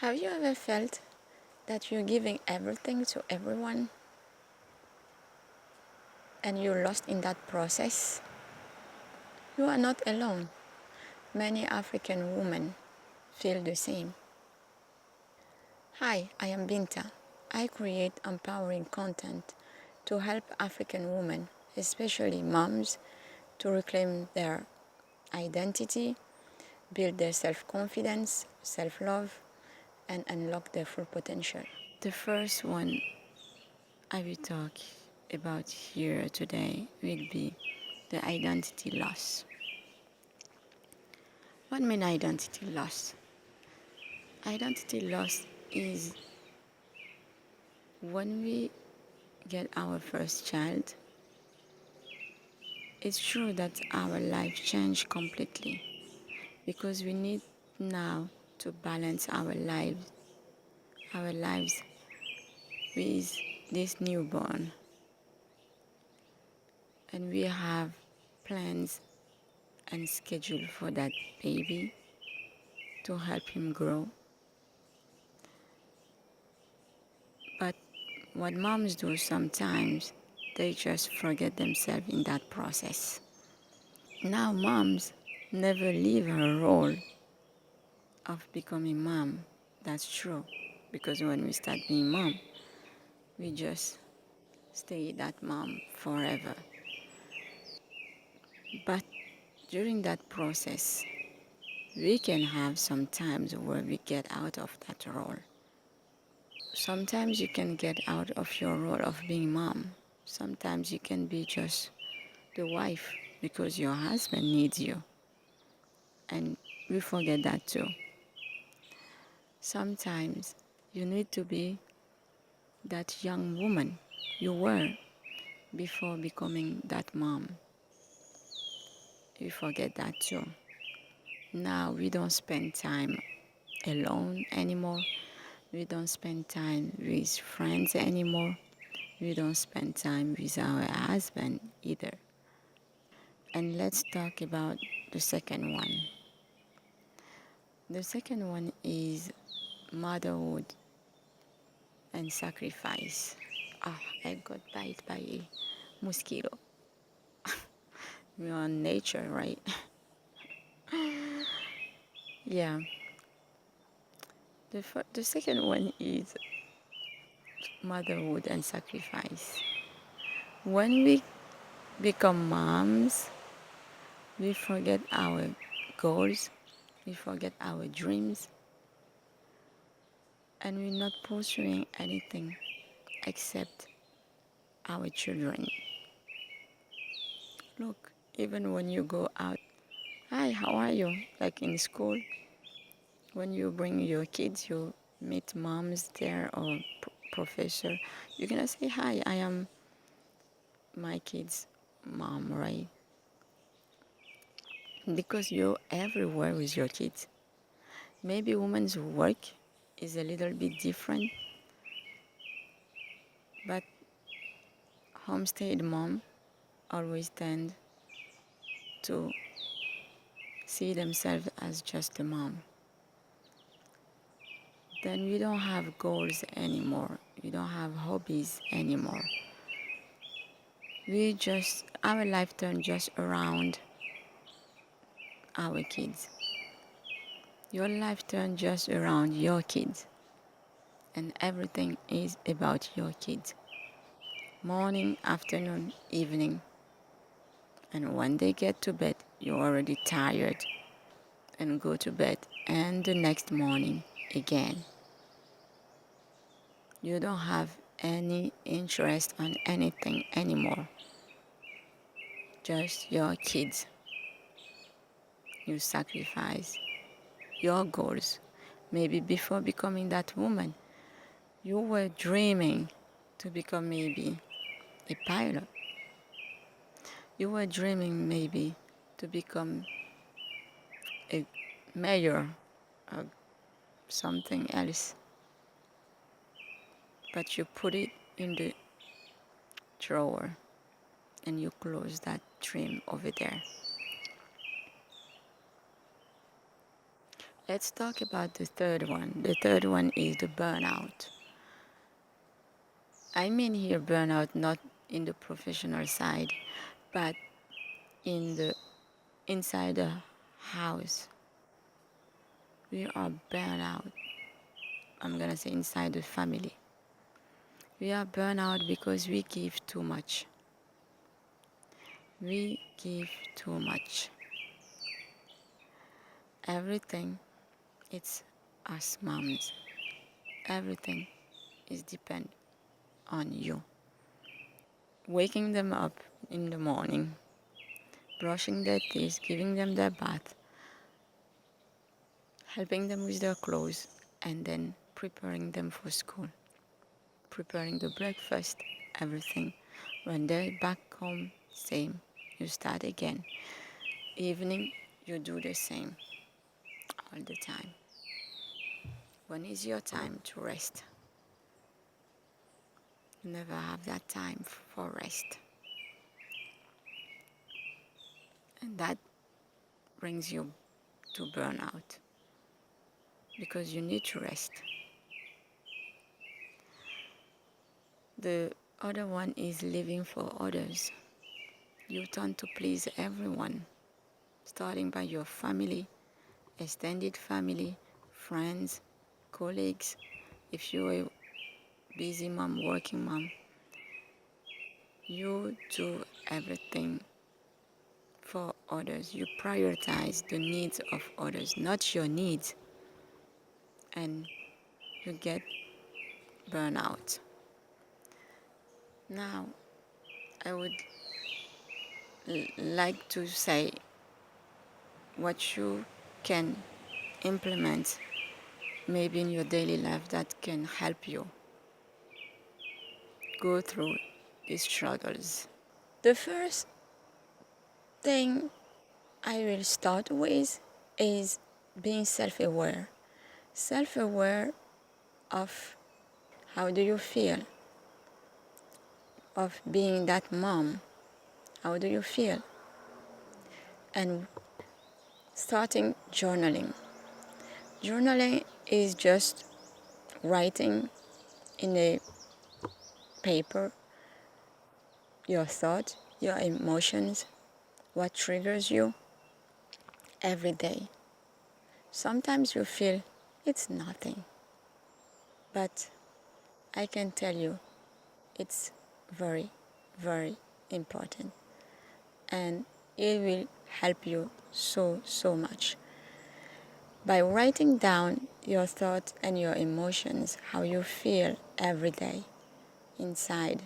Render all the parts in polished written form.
Have you ever felt that you're giving everything to everyone and you're lost in that process? You are not alone. Many African women feel the same. Hi, I am Binta. I create empowering content to help African women, especially moms, to reclaim their identity, build their self-confidence, self-love, and unlock their full potential. The first one I will talk about here today will be the identity loss. What means identity loss? Identity loss is when we get our first child. It's true that our life changed completely because we need now to balance our lives with this newborn, and we have plans and schedule for that baby to help him grow. But what moms do sometimes, they just forget themselves in that process. Now moms never leave her role of becoming mom. That's true. Because when we start being mom, we just stay that mom forever. But during that process, we can have some times where we get out of that role. Sometimes you can get out of your role of being mom. Sometimes you can be just the wife because your husband needs you. And we forget that too. Sometimes you need to be that young woman you were before becoming that mom. We forget that too. Now we don't spend time alone anymore. We don't spend time with friends anymore. We don't spend time with our husband either. And let's talk about the second one. The second one is motherhood and sacrifice. I got bit by a mosquito. We're on nature, right? Yeah. The second one is motherhood and sacrifice. When we become moms, we forget our goals, we forget our dreams, and we're not pursuing anything except our children. Look, even when you go out, hi, how are you? Like in school, when you bring your kids, you meet moms there or professor, you're gonna say, hi, I am my kid's mom, right? Because you're everywhere with your kids. Maybe women's work is a little bit different, but homestead mom always tend to see themselves as just a mom. Then we don't have goals anymore. We don't have hobbies anymore. Our life turns just around our kids. Your life turns just around your kids. And everything is about your kids. Morning, afternoon, evening. And when they get to bed, you're already tired and go to bed. And the next morning again. You don't have any interest on anything anymore. Just your kids. You sacrifice your goals. Maybe before becoming that woman, you were dreaming to become maybe a pilot. You were dreaming maybe to become a mayor or something else. But you put it in the drawer and you close that dream over there. Let's talk about the third one. The third one is the burnout. I mean here burnout not in the professional side, but in the inside the house. We are burnout. I'm gonna say inside the family. We are burnout because we give too much. We give too much. Everything, it's us moms. Everything is depend on you. Waking them up in the morning, brushing their teeth, giving them their bath, helping them with their clothes, and then preparing them for school, preparing the breakfast, everything. When they're back home, same. You start again. Evening, you do the same all the time. When is your time to rest? You never have that time for rest. And that brings you to burnout because you need to rest. The other one is living for others. You tend to please everyone, starting by your family, extended family, friends, colleagues. If you're a busy mom, working mom, you do everything for others. You prioritize the needs of others, not your needs, and you get burnout. Now, I would like to say what you can implement maybe in your daily life that can help you go through these struggles. The first thing I will start with is being self-aware. Self-aware of how do you feel, of being that mom. How do you feel? And starting journaling. Journaling is just writing in a paper your thoughts, your emotions, what triggers you every day. Sometimes you feel it's nothing, but I can tell you it's very, very important, and it will help you so much. By writing down your thoughts and your emotions, how you feel every day inside,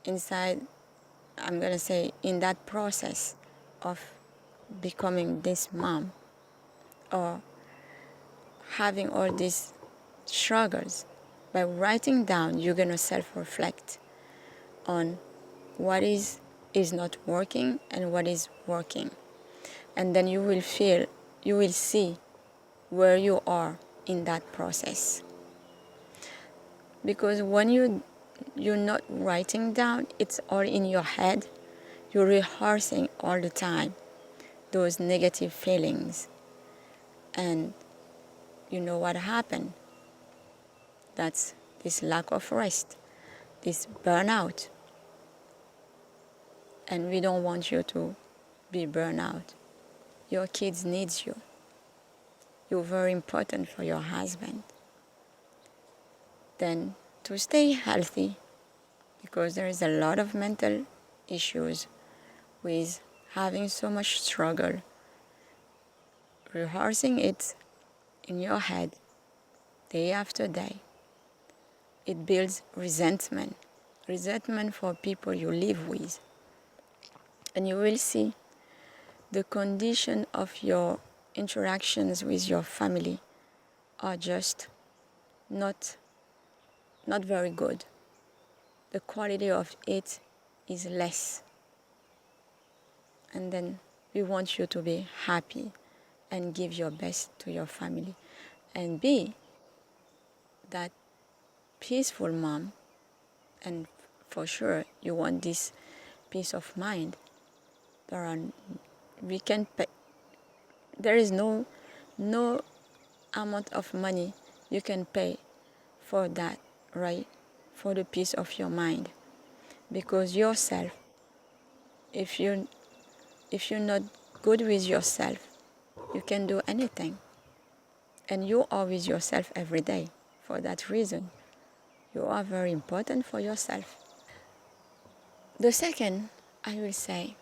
I'm gonna say in that process of becoming this mom or having all these struggles, by writing down, you're gonna self-reflect on what is not working and what is working. And then you will see where you are in that process. Because when you're not writing down, it's all in your head. You're rehearsing all the time those negative feelings. And you know what happened? That's this lack of rest, this burnout. And we don't want you to be burnout. Your kids need you. You're very important for your husband. Then to stay healthy, because there is a lot of mental issues with having so much struggle, rehearsing it in your head day after day, it builds resentment for people you live with. And you will see the condition of your interactions with your family are just not very good. The quality of it is less. And then we want you to be happy and give your best to your family and be that peaceful mom. And for sure you want this peace of mind. There is no No amount of money you can pay for that, right? For the peace of your mind. Because yourself, if you're not good with yourself, you can do anything. And you are with yourself every day. For that reason, you are very important for yourself. The second, I will say,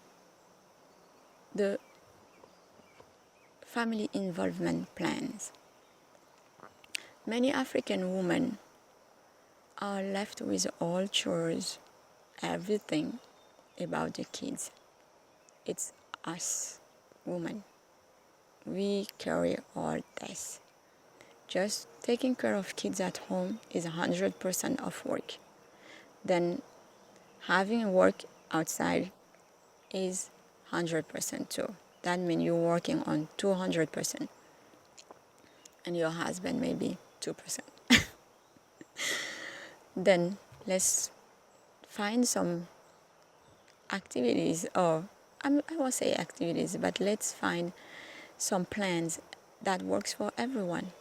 the family involvement plans. Many African women are left with all chores, everything about the kids. It's us, women. We carry all this. Just taking care of kids at home is 100% of work. Then having work outside is 100% too. That means you're working on 200%. And your husband maybe 2%. Then let's find some activities, or I won't say activities, but let's find some plans that works for everyone.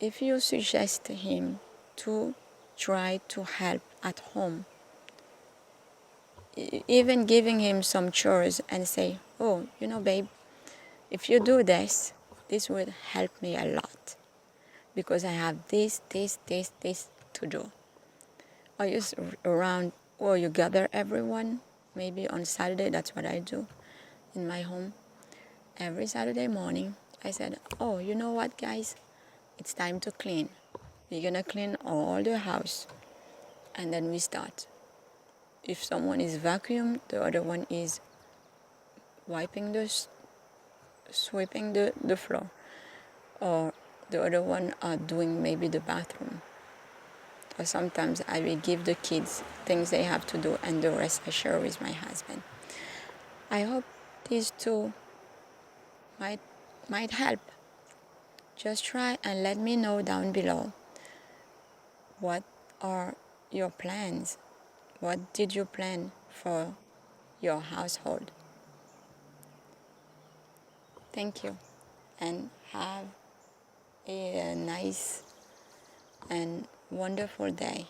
If you suggest to him to try to help at home, even giving him some chores and say, oh, babe, if you do this, this would help me a lot because I have this to do. Or you around, or you gather everyone, maybe on Saturday. That's what I do in my home. Every Saturday morning, I said, oh, you know what, guys? It's time to clean. We're gonna clean all the house. And then we start. If someone is vacuum, the other one is wiping sweeping the floor. Or the other one are doing maybe the bathroom. Or sometimes I will give the kids things they have to do and the rest I share with my husband. I hope these two might help. Just try and let me know down below. What are your plans? What did you plan for your household? Thank you, and have a nice and wonderful day.